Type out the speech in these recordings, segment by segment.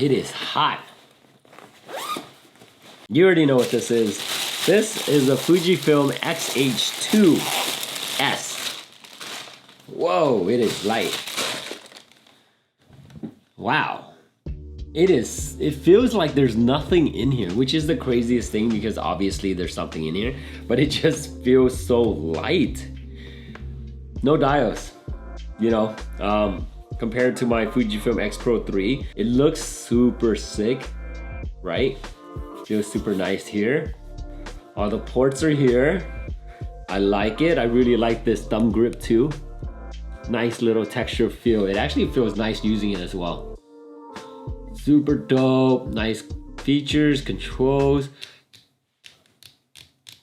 it is hot. You already know what this is. This is a Fujifilm X-H2s. Whoa, it is light. Wow. It feels like there's nothing in here, which is the craziest thing because obviously there's something in here, but it just feels so light. No diodes, you know, compared to my Fujifilm X Pro 3, it looks super sick, right? Feels super nice here. All the ports are here. I like it. I really like this thumb grip too. Nice little texture feel. It actually feels nice using it as well. Super dope, nice features, controls.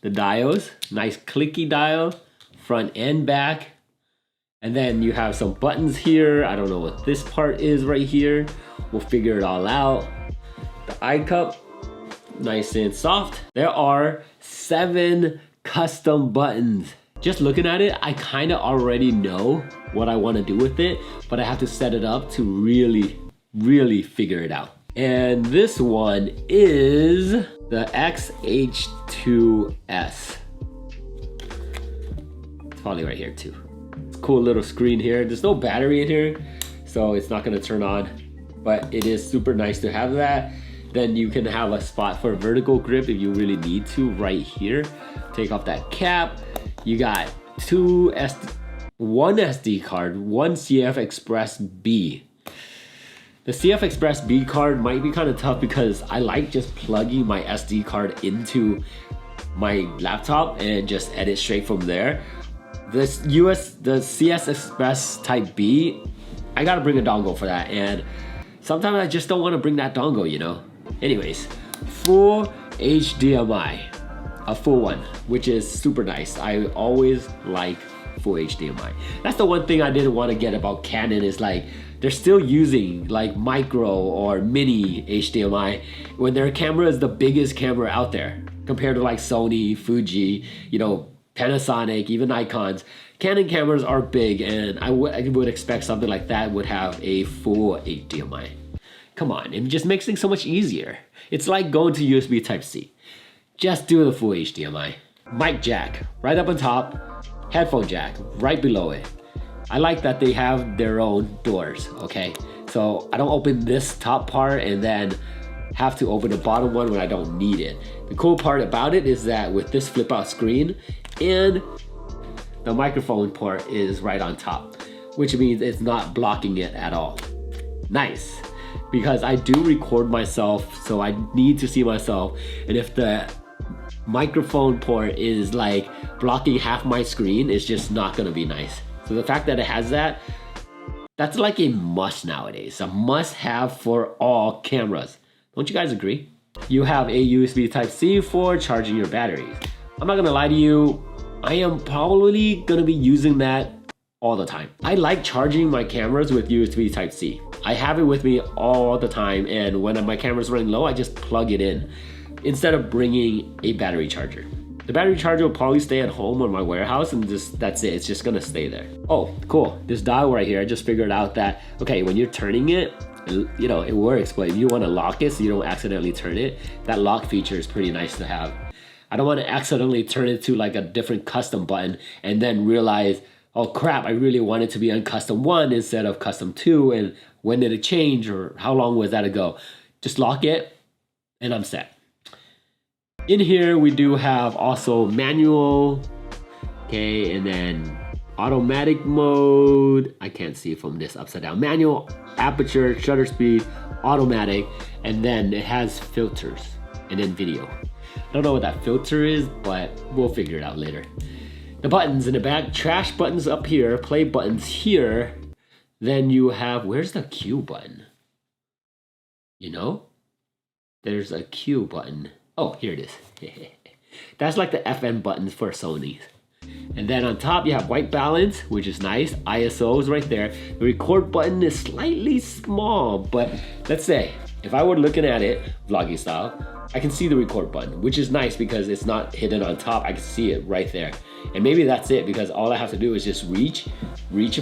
The diodes, nice clicky dial, front and back. And then you have some buttons here. I don't know what this part is right here. We'll figure it all out. The eye cup, nice and soft. There are 7 custom buttons. Just looking at it, I kind of already know what I want to do with it, but I have to set it up to really figure it out. And this one is the X-H2s. It's probably right here too. It's a cool little screen here. There's no battery in here, so it's not gonna turn on, but it is super nice to have that. Then you can have a spot for vertical grip if you really need to right here. Take off that cap. You got one SD card, one CF Express B. The CF Express B card might be kind of tough because I like just plugging my SD card into my laptop and just edit straight from there. The CS Express Type B, I gotta bring a dongle for that, and sometimes I just don't want to bring that dongle, you know? Anyways, full HDMI, a full one, which is super nice. I always like full HDMI. That's the one thing I didn't want to get about Canon is like, they're still using like micro or mini HDMI when their camera is the biggest camera out there compared to like Sony, Fuji, you know, Panasonic, even Nikon's. Canon cameras are big, and I would expect something like that would have a full HDMI. Come on, it just makes things so much easier. It's like going to USB Type-C. Just do the full HDMI. Mic jack, right up on top. Headphone jack, right below it. I like that they have their own doors, okay? So I don't open this top part and then have to open the bottom one when I don't need it. The cool part about it is that with this flip out screen and the microphone port is right on top, which means it's not blocking it at all. Nice, because I do record myself, so I need to see myself, and if the microphone port is like blocking half my screen, it's just not gonna be nice. So the fact that it has that, that's like a must nowadays, a must have for all cameras. Don't you guys agree? You have a USB Type-C for charging your batteries. I'm not gonna lie to you, I am probably gonna be using that all the time. I like charging my cameras with USB Type-C. I have it with me all the time, and when my camera's running low, I just plug it in instead of bringing a battery charger. The battery charger will probably stay at home or my warehouse, and that's it. It's just gonna stay there. Oh, cool. This dial right here, I just figured out that, okay, when you're turning it, you know, it works, but if you wanna lock it so you don't accidentally turn it, that lock feature is pretty nice to have. I don't wanna accidentally turn it to like a different custom button and then realize, oh crap, I really want it to be on custom 1 instead of custom 2, and when did it change or how long was that ago? Just lock it and I'm set. In here, we do have also manual, okay, and then automatic mode. I can't see from this upside down. Manual, aperture, shutter speed, automatic, and then it has filters, and then video. I don't know what that filter is, but we'll figure it out later. The buttons in the back, trash buttons up here, play buttons here. Then you have, where's the Q button? You know? There's a Q button. Oh, here it is. That's like the FN buttons for Sony. And then on top you have white balance, which is nice. ISO is right there. The record button is slightly small, but let's say, if I were looking at it, vlogging style, I can see the record button, which is nice because it's not hidden on top. I can see it right there. And maybe that's it, because all I have to do is just reach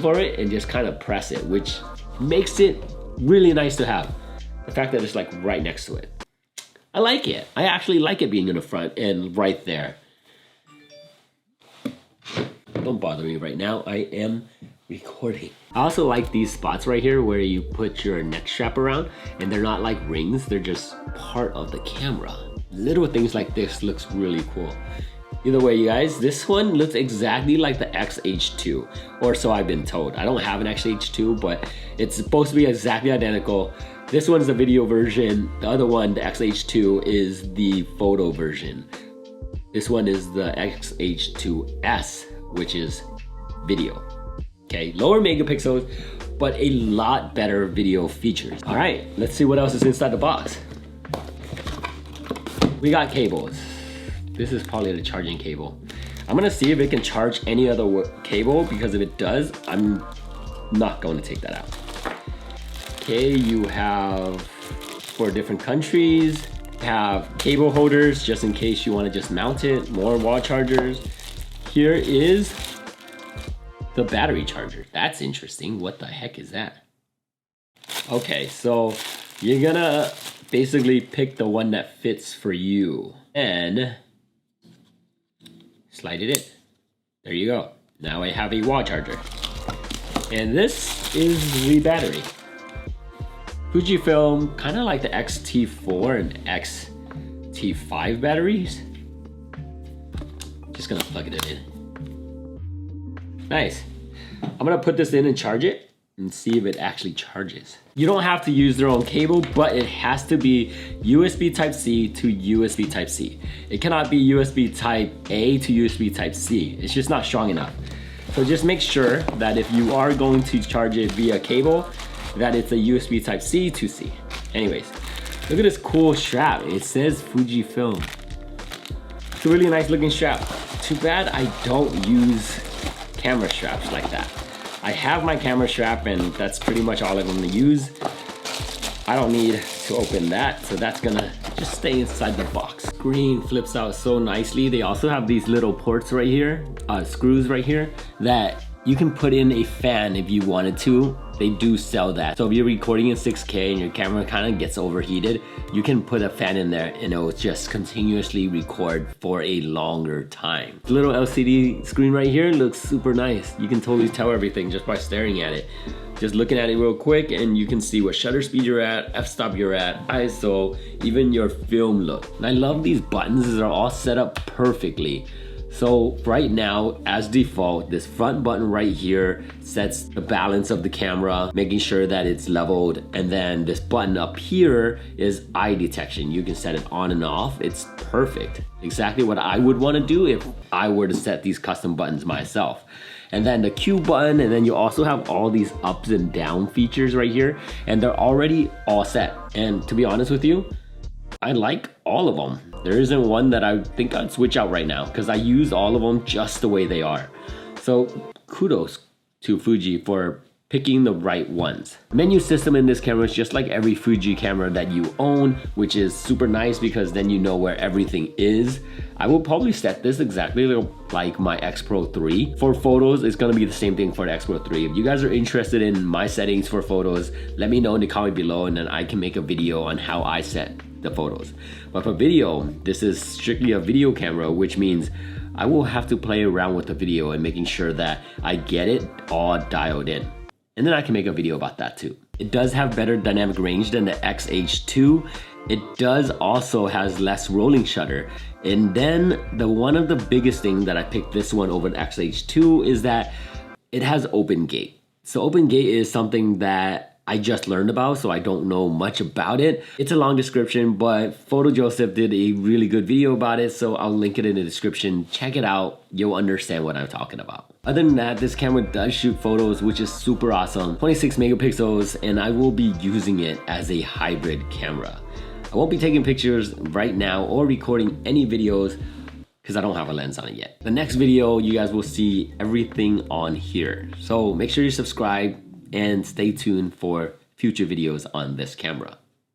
for it and just kind of press it, which makes it really nice to have. the fact that it's like right next to it. I like it. I actually like it being in the front and right there. Don't bother me right now. I am recording. I also like these spots right here where you put your neck strap around, and they're not like rings, they're just part of the camera. Little things like this looks really cool. Either way, you guys, this one looks exactly like the X-H2, or so I've been told. I don't have an X-H2, but it's supposed to be exactly identical. This one's the video version. The other one, the X-H2, is the photo version. This one is the X-H2s, which is video. Okay, lower megapixels, but a lot better video features. All right, let's see what else is inside the box. We got cables. This is probably the charging cable. I'm gonna see if it can charge any other cable, because if it does, I'm not going to take that out. Okay, you have 4 different countries. Have cable holders just in case you want to just mount it. More wall chargers. Here is the battery charger. That's interesting. What the heck is that? Okay, so you're gonna basically pick the one that fits for you and slide it in. There you go. Now I have a wall charger. And this is the battery. Fujifilm, kind of like the X-T4 and X-T5 batteries. Just gonna plug it in. Nice. I'm gonna put this in and charge it and see if it actually charges. You don't have to use their own cable, but it has to be USB Type-C to USB Type-C. It cannot be USB Type-A to USB Type-C. It's just not strong enough. So just make sure that if you are going to charge it via cable, that it's a USB Type-C to C. Anyways, look at this cool strap. It says Fujifilm. It's a really nice looking strap. Too bad I don't use camera straps like that. I have my camera strap and that's pretty much all I'm gonna use. I don't need to open that, so that's gonna just stay inside the box. Screen flips out so nicely. They also have these little ports right here, screws right here, that you can put in a fan if you wanted to. They do sell that. So if you're recording in 6K and your camera kind of gets overheated, you can put a fan in there and it will just continuously record for a longer time. The little LCD screen right here looks super nice. You can totally tell everything just by staring at it. Just looking at it real quick and you can see what shutter speed you're at, f-stop you're at, ISO, even your film look. And I love these buttons. These are all set up perfectly. So right now, as default, this front button right here sets the balance of the camera, making sure that it's leveled. And then this button up here is eye detection. You can set it on and off. It's perfect. Exactly what I would want to do if I were to set these custom buttons myself. And then the Q button, and then you also have all these ups and down features right here, and they're already all set. And to be honest with you, I like all of them. There isn't one that I think I'd switch out right now because I use all of them just the way they are. So kudos to Fuji for picking the right ones. Menu system in this camera is just like every Fuji camera that you own, which is super nice because then you know where everything is. I will probably set this exactly like my X Pro 3. For photos, it's gonna be the same thing for the X Pro 3. If you guys are interested in my settings for photos, let me know in the comment below and then I can make a video on how I set the photos. But for video, this is strictly a video camera, which means I will have to play around with the video and making sure that I get it all dialed in. And then I can make a video about that too. It does have better dynamic range than the X-H2. It does also has less rolling shutter. And then one of the biggest thing that I picked this one over the X-H2 is that it has open gate. So open gate is something that I just learned about, so I don't know much about it. It's a long description, but Photo Joseph did a really good video about it, so I'll link it in the description. Check it out, you'll understand what I'm talking about. Other than that, this camera does shoot photos, which is super awesome. 26 megapixels, and I will be using it as a hybrid camera. I won't be taking pictures right now or recording any videos because I don't have a lens on it yet. The next video, you guys will see everything on here. So make sure you subscribe and stay tuned for future videos on this camera.